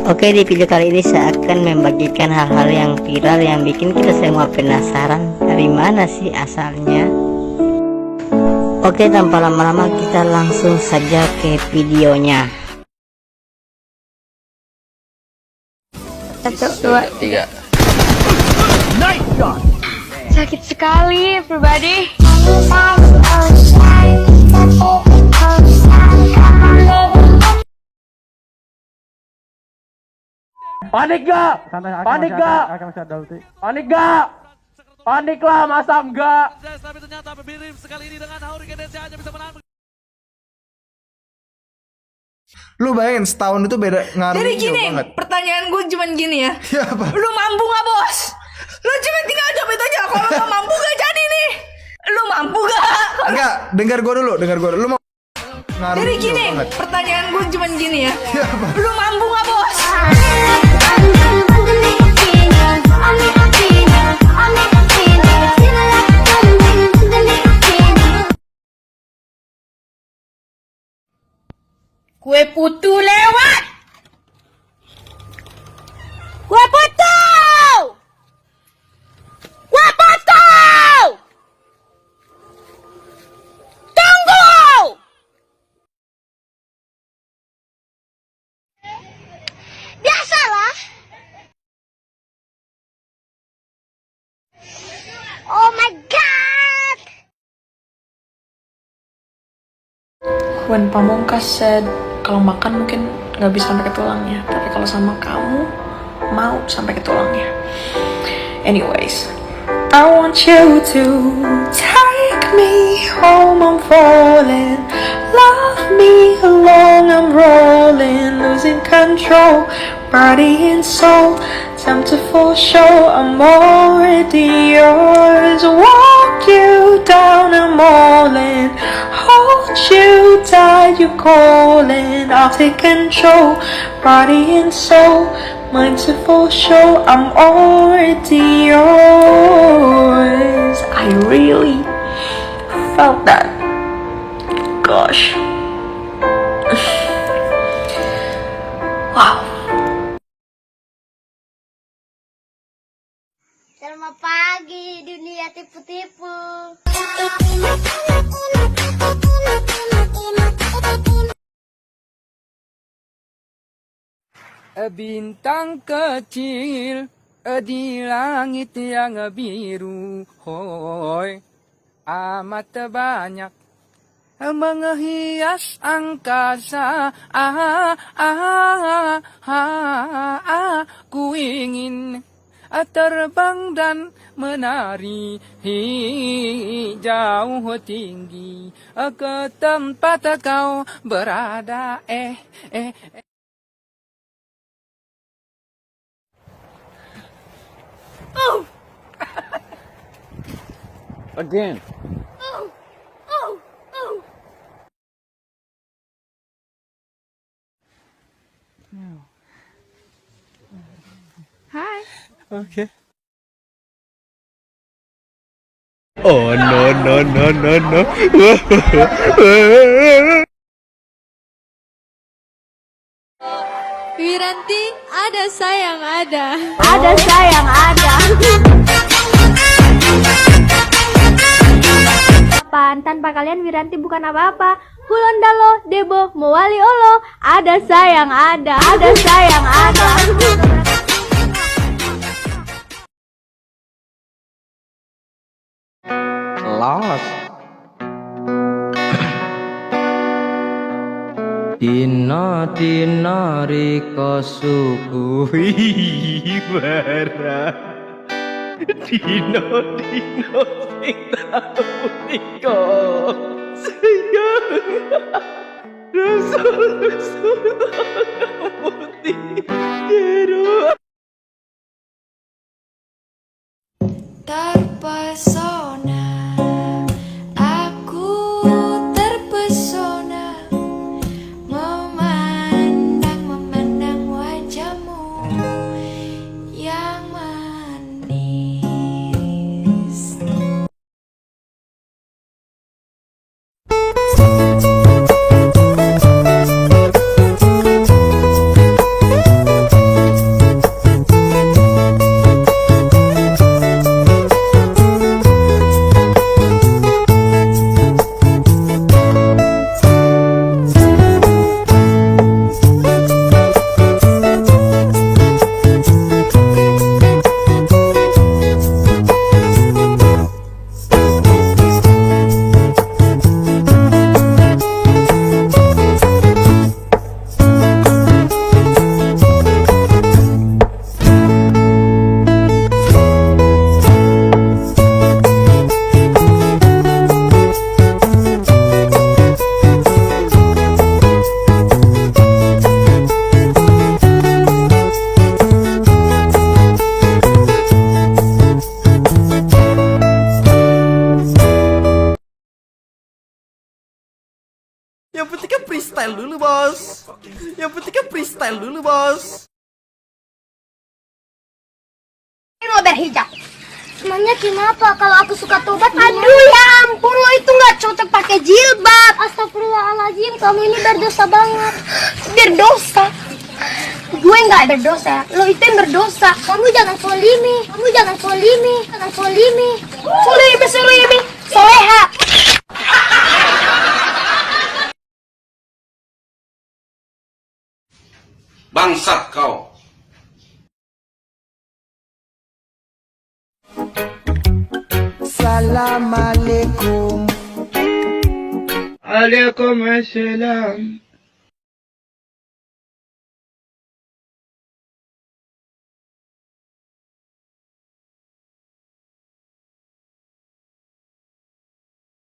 Oke, di video kali ini saya akan membagikan hal-hal yang viral yang bikin kita semua penasaran dari mana sih asalnya. Oke, tanpa lama-lama kita langsung saja ke videonya. 1, 2, 3. Sakit sekali, everybody. Panik gak? Panik gak? Panik gak? Panik lah, masa enggak? Tapi ternyata Birim sekali ini dengan Hurricane Dance hanya bisa menahan. Lu bayangin setahun itu beda ngaruh. Jadi gini, banget. pertanyaan gue cuman gini ya. Ya, apa? Lu mampu gak, Bos? Lu cuma tinggal jawab itu aja. Kalau gak mampu gak jadi nih. Lu mampu gak? Enggak, dengar gue dulu. Lu mau ngaruh. Jadi gini, banget. pertanyaan gue cuman gini ya. Ya, apa? Lu mampu gak, Bos? Kue putu lewat. Kue putu. Kue putu. Tunggu. Biasalah. Oh my god. When Pamungkas said, kalau makan mungkin nggak bisa sampai ke tulangnya, tapi kalau sama kamu mau sampai ke tulangnya. Anyways, I want you to take me home, I'm falling. Love me along, I'm rolling, losing control, body and soul. Time to fall show, I'm already yours. Walk you down, I'm all in. Hold you tight, you're calling. I'll take control, body and soul. Mind to fall show, I'm already yours. I really felt that. Gosh. Wow. Selamat pagi dunia tipu-tipu. Bintang kecil di langit yang biru, hoi, amat banyak menghias angkasa. Ku ingin terbang dan menari jauh tinggi ke tempat kau berada. Again. Hai. Okay. Oh no. Wiranti, ada sayang ada. Ada sayang ada. Tanpa kalian Wiranti bukan apa-apa. Hulondalo, Debo, Mowali Olo. Ada sayang ada. Ada sayang ada. Lost. Dina riko suguhi bara. Dina sing tau riko sayang. Rasul putih jero. Terpesona, aku terpesona memandang wajahmu yang manis. freestyle dulu, bos. Yang penting kan freestyle dulu, bos. Lo berhijab. Emangnya kenapa kalau aku suka tobat? Aduh ya ampun, lo itu nggak cocok pakai jilbab. Astagfirullahaladzim, kamu ini berdosa banget. Berdosa? Gue nggak berdosa, lo itu yang berdosa. Kamu jangan solimi, jangan solimi. Solimi, soleha. Bangsat kau. Assalamualaikum. Waalaikumsalam.